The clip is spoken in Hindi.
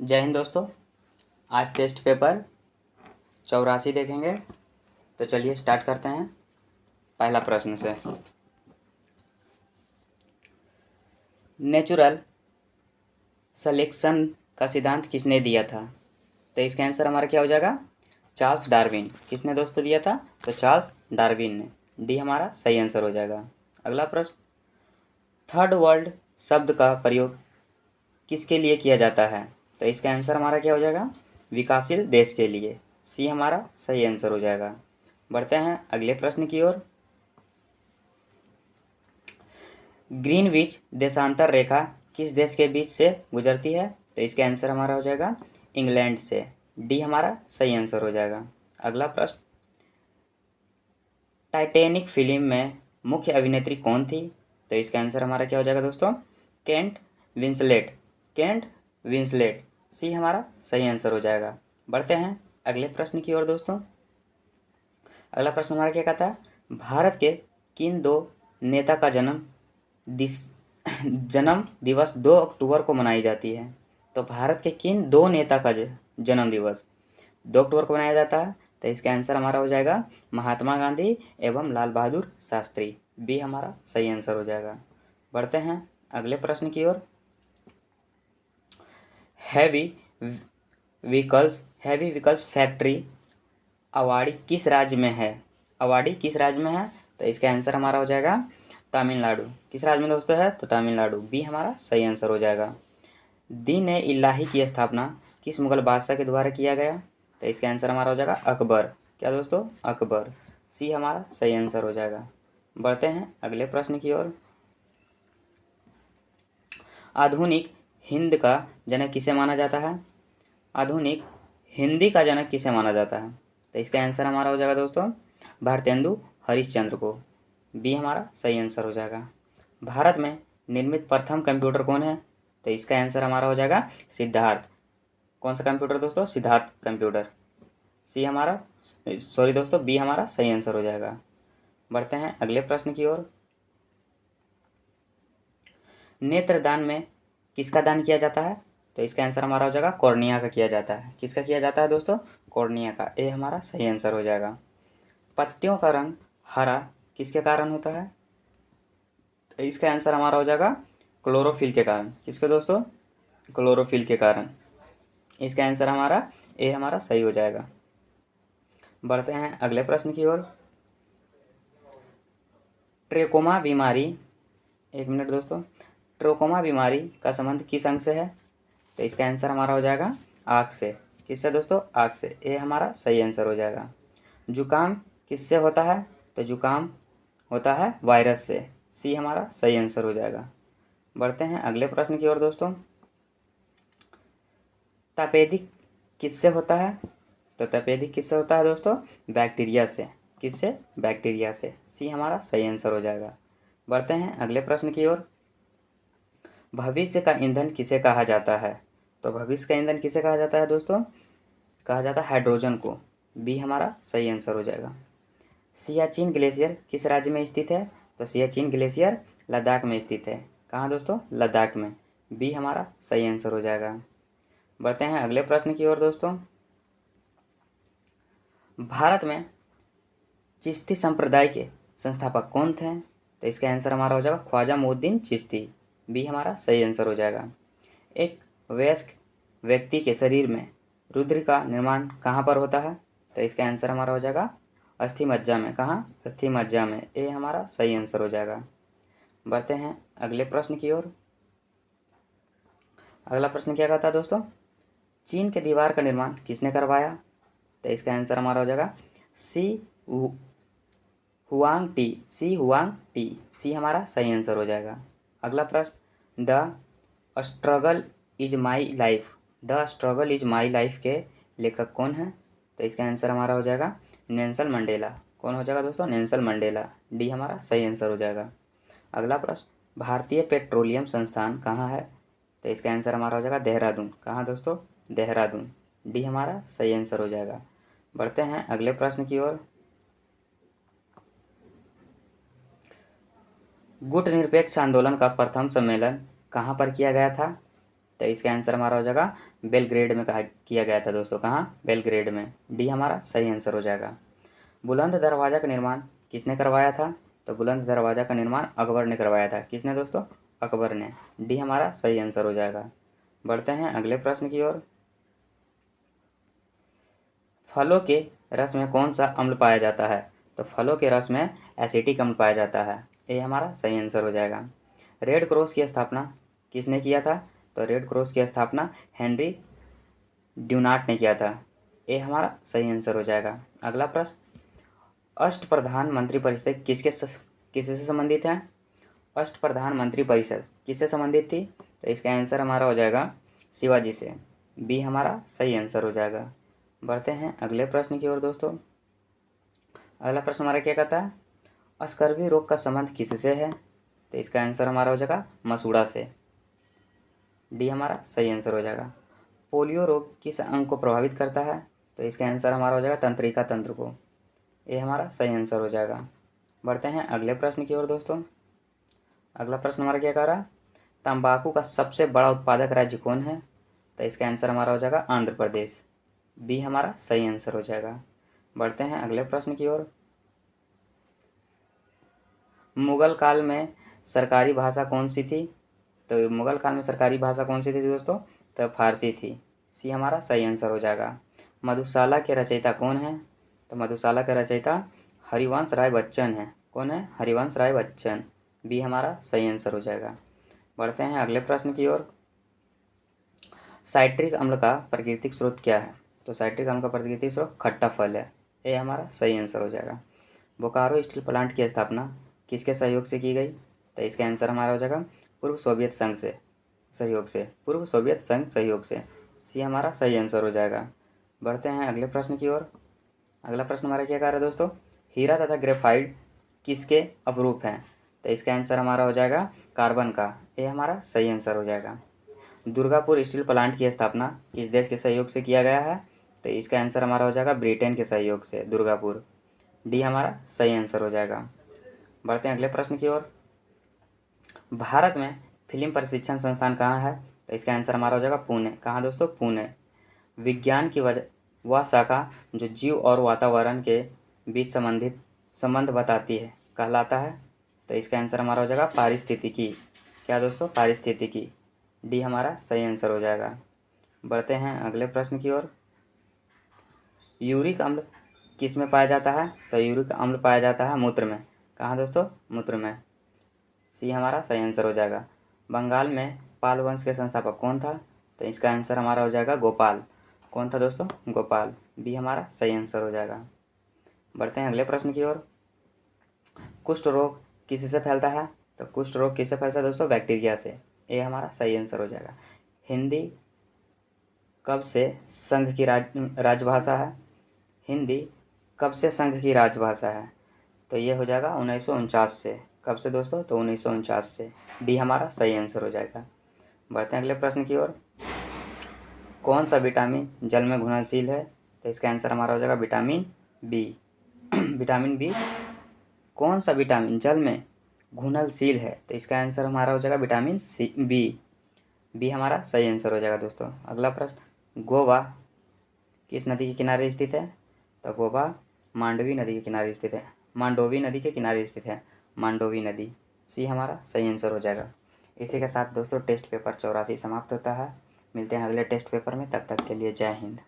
जय हिंद दोस्तों। आज टेस्ट पेपर 84 देखेंगे। तो चलिए स्टार्ट करते हैं पहला प्रश्न से। नेचुरल सिलेक्शन का सिद्धांत किसने दिया था? तो इसका आंसर हमारा क्या हो जाएगा? Charles Darwin. किसने दोस्तों दिया था? तो चार्ल्स डार्विन ने। डी हमारा सही आंसर हो जाएगा। अगला प्रश्न, थर्ड वर्ल्ड शब्द का प्रयोग किसके लिए किया जाता है? तो इसका आंसर हमारा क्या हो जाएगा? विकासशील देश के लिए। सी हमारा सही आंसर हो जाएगा। बढ़ते हैं अगले प्रश्न की ओर। ग्रीनविच देशांतर रेखा किस देश के बीच से गुजरती है? तो इसका आंसर हमारा हो जाएगा इंग्लैंड से। डी हमारा सही आंसर हो जाएगा। अगला प्रश्न, टाइटैनिक फिल्म में मुख्य अभिनेत्री कौन थी? तो इसका आंसर हमारा क्या हो जाएगा दोस्तों? Kate Winslet. Kate Winslet. C हमारा सही आंसर हो जाएगा। बढ़ते हैं अगले प्रश्न की ओर दोस्तों। अगला प्रश्न हमारा क्या कहता है? भारत के किन दो नेता का जन्म दिवस 2 अक्टूबर को मनाई जाती है? तो भारत के किन दो नेता का जन्म दिवस 2 अक्टूबर को मनाया जाता है? तो इसका आंसर हमारा हो जाएगा महात्मा गांधी एवं लाल बहादुर शास्त्री। बी हमारा सही आंसर हो जाएगा। बढ़ते हैं अगले प्रश्न की ओर। हैवी व्हीकल्स फैक्ट्री अवाड़ी किस राज्य में है? अवाड़ी किस राज्य में है? तो इसका आंसर हमारा हो जाएगा तमिलनाडु। किस राज्य में दोस्तों है? तो तमिलनाडु। बी हमारा सही आंसर हो जाएगा। दीन ए इलाही की स्थापना किस मुगल बादशाह के द्वारा किया गया? तो इसका आंसर हमारा हो जाएगा अकबर। क्या दोस्तों? अकबर। सी हमारा सही आंसर हो जाएगा। बढ़ते हैं अगले प्रश्न की ओर। आधुनिक हिंद का जनक किसे माना जाता है? आधुनिक हिंदी का जनक किसे माना जाता है? तो इसका आंसर हमारा हो जाएगा दोस्तों भारतेंदु हरिश्चंद्र को। बी हमारा सही आंसर हो जाएगा। भारत में निर्मित प्रथम कंप्यूटर कौन है? तो इसका आंसर हमारा हो जाएगा सिद्धार्थ। कौन सा कंप्यूटर दोस्तों? सिद्धार्थ कंप्यूटर। सी हमारा सॉरी दोस्तों बी हमारा सही आंसर हो जाएगा। बढ़ते हैं अगले प्रश्न की ओर। नेत्रदान में किसका दान किया जाता है? तो इसका आंसर हमारा हो जाएगा कॉर्निया का किया जाता है। किसका किया जाता है दोस्तों? कॉर्निया का। ए हमारा सही आंसर हो जाएगा। पत्तियों का रंग हरा किसके कारण होता है? तो इसका आंसर हमारा हो जाएगा क्लोरोफिल के कारण। किसके दोस्तों? क्लोरोफिल के कारण। इसका आंसर हमारा ए हमारा सही हो जाएगा। बढ़ते हैं अगले प्रश्न की ओर। ट्रेकोमा बीमारी, एक मिनट दोस्तों, ट्रोकोमा बीमारी का संबंध किस अंग से है? तो इसका आंसर हमारा हो जाएगा आँख से। किससे दोस्तों? आँख से। ए हमारा सही आंसर हो जाएगा। जुकाम किससे होता है? तो जुकाम होता है वायरस से। सी हमारा सही आंसर हो जाएगा। बढ़ते हैं अगले प्रश्न की ओर दोस्तों। तपेदिक किससे होता है? तो तपेदिक किससे होता है दोस्तों? बैक्टीरिया से। किससे? बैक्टीरिया से। सी हमारा सही आंसर हो जाएगा। बढ़ते हैं अगले प्रश्न की ओर। भविष्य का ईंधन किसे कहा जाता है? तो भविष्य का ईंधन किसे कहा जाता है दोस्तों? कहा जाता है हाइड्रोजन को। बी हमारा सही आंसर हो जाएगा। सियाचिन ग्लेशियर किस राज्य में स्थित है? तो सियाचिन ग्लेशियर लद्दाख में स्थित है। कहाँ दोस्तों? लद्दाख में। बी हमारा सही आंसर हो जाएगा। बढ़ते हैं अगले प्रश्न की ओर दोस्तों। भारत में चिश्ती संप्रदाय के संस्थापक कौन थे? तो इसका आंसर हमारा हो जाएगा ख्वाजा मोहुद्दीन चिश्ती। बी हमारा सही आंसर हो जाएगा। एक वयस्क व्यक्ति के शरीर में रुधिर का निर्माण कहाँ पर होता है? तो इसका आंसर हमारा हो जाएगा अस्थि मज्जा में। कहाँ? अस्थि मज्जा में। ए हमारा सही आंसर हो जाएगा। बढ़ते हैं अगले प्रश्न की ओर। अगला प्रश्न क्या कहता है दोस्तों? चीन के दीवार का निर्माण किसने करवाया? तो इसका आंसर हमारा हो जाएगा सी हुआंग टी। सी हुआंग टी। सी हमारा सही आंसर हो जाएगा। अगला प्रश्न, the struggle is my life. The struggle is my life के लेखक कौन है? तो इसका आंसर हमारा हो जाएगा नेल्सन मंडेला। कौन हो जाएगा दोस्तों? Nelson Mandela. डी हमारा सही आंसर हो जाएगा। अगला प्रश्न, भारतीय पेट्रोलियम संस्थान कहाँ है? तो इसका आंसर हमारा हो जाएगा देहरादून। कहाँ दोस्तों? देहरादून। डी हमारा सही आंसर हो जाएगा। बढ़ते हैं अगले प्रश्न की ओर। गुट निरपेक्ष आंदोलन का प्रथम सम्मेलन कहाँ पर किया गया था? तो इसका आंसर हमारा हो जाएगा बेलग्रेड में कहा किया गया था दोस्तों। कहाँ? बेलग्रेड में। डी हमारा सही आंसर हो जाएगा। बुलंद दरवाज़ा का निर्माण किसने करवाया था? तो बुलंद दरवाज़ा का निर्माण अकबर ने करवाया था। किसने दोस्तों? अकबर ने। डी हमारा सही आंसर हो जाएगा। बढ़ते हैं अगले प्रश्न की ओर। फलों के रस में कौन सा अम्ल पाया जाता है? तो फलों के रस में एसिटिक अम्ल पाया जाता है। ये हमारा सही आंसर हो जाएगा। रेड क्रॉस की स्थापना किसने किया था? तो रेड क्रॉस की स्थापना हेनरी ड्यूनार्ट ने किया था। ये हमारा सही आंसर हो जाएगा। अगला प्रश्न, अष्टप्रधान मंत्री परिषद किससे संबंधित है? अष्टप्रधान मंत्री परिषद किससे संबंधित थी? तो इसका आंसर हमारा हो जाएगा शिवाजी से। बी हमारा सही आंसर हो जाएगा। बढ़ते हैं अगले प्रश्न की ओर दोस्तों। अगला प्रश्न हमारा क्या कहता है? स्कर्वी रोग का संबंध किससे है? तो इसका आंसर हमारा हो जाएगा मसूड़ा से। डी हमारा सही आंसर हो जाएगा। पोलियो रोग किस अंग को प्रभावित करता है? तो इसका आंसर हमारा हो जाएगा तंत्रिका तंत्र को। ये हमारा सही आंसर हो जाएगा। बढ़ते हैं अगले प्रश्न की ओर दोस्तों। अगला प्रश्न हमारा क्या कह रहा है? तंबाकू का सबसे बड़ा उत्पादक राज्य कौन है? तो इसका आंसर हमारा हो जाएगा आंध्र प्रदेश। बी हमारा सही आंसर हो जाएगा। बढ़ते हैं अगले प्रश्न की ओर। मुगल काल में सरकारी भाषा कौन सी थी? तो मुगल काल में सरकारी भाषा कौन सी थी दोस्तों? तो फारसी थी। सी हमारा सही आंसर हो जाएगा। मधुशाला के रचयिता कौन है? तो मधुशाला के रचयिता हरिवंश राय बच्चन है। कौन है? हरिवंश राय बच्चन। बी हमारा सही आंसर हो जाएगा। बढ़ते हैं अगले प्रश्न की ओर। साइट्रिक अम्ल का प्राकृतिक स्रोत क्या है? तो साइट्रिक अम्ल का प्राकृतिक स्रोत खट्टा फल है। ये हमारा सही आंसर हो जाएगा। बोकारो स्टील प्लांट की स्थापना किसके सहयोग से की गई? तो इसका आंसर हमारा हो जाएगा पूर्व सोवियत संघ से सहयोग से। पूर्व सोवियत संघ सहयोग से। सी हमारा सही आंसर हो जाएगा। बढ़ते हैं अगले प्रश्न की ओर। अगला प्रश्न हमारा क्या कह रहा है दोस्तों? हीरा तथा ग्रेफाइट किसके अपरूप हैं? तो इसका आंसर हमारा हो जाएगा कार्बन का। ये हमारा सही आंसर हो जाएगा। दुर्गापुर स्टील प्लांट की स्थापना किस देश के सहयोग से किया गया है? तो इसका आंसर हमारा हो जाएगा ब्रिटेन के सहयोग से, दुर्गापुर। डी हमारा सही आंसर हो जाएगा। बढ़ते हैं अगले प्रश्न की ओर। भारत में फिल्म प्रशिक्षण संस्थान कहाँ है? तो इसका आंसर हमारा हो जाएगा पुणे। कहाँ दोस्तों? पुणे। विज्ञान की वह शाखा जो जीव और वातावरण के बीच संबंध बताती है कहलाता है? तो इसका आंसर हमारा हो जाएगा पारिस्थितिकी। क्या दोस्तों? पारिस्थितिकी। डी हमारा सही आंसर हो जाएगा। बढ़ते हैं अगले प्रश्न की ओर। यूरिक अम्ल किस में पाया जाता है? तो यूरिक अम्ल पाया जाता है मूत्र में। कहाँ दोस्तों? मूत्र में। सी हमारा सही आंसर हो जाएगा। बंगाल में पाल वंश के संस्थापक कौन था? तो इसका आंसर हमारा हो जाएगा गोपाल। कौन था दोस्तों? गोपाल। बी हमारा सही आंसर हो जाएगा। बढ़ते हैं अगले प्रश्न की ओर। कुष्ठ रोग किससे फैलता है? तो कुष्ठ रोग किससे फैलता है दोस्तों? बैक्टीरिया से। ये हमारा सही आंसर हो जाएगा। हिंदी कब से संघ की राजभाषा है? हिंदी कब से संघ की राजभाषा है? तो ये हो जाएगा 1949 से। कब से दोस्तों? तो 1949 से। डी हमारा सही आंसर हो जाएगा। बढ़ते हैं अगले प्रश्न की ओर। कौन सा विटामिन जल में घुलनशील है? तो इसका आंसर हमारा हो जाएगा विटामिन बी। Vitamin B. कौन सा विटामिन जल में घुलनशील है? तो इसका आंसर हमारा हो जाएगा विटामिन सी बी। बी हमारा सही आंसर हो जाएगा दोस्तों। अगला प्रश्न, गोवा किस नदी के किनारे स्थित है? तो गोवा मांडवी नदी के किनारे स्थित है। मांडोवी नदी के किनारे स्थित है। मांडोवी नदी। सी हमारा सही आंसर हो जाएगा। इसी के साथ दोस्तों टेस्ट पेपर 84 समाप्त होता है। मिलते हैं अगले टेस्ट पेपर में, तब तक के लिए जय हिंद।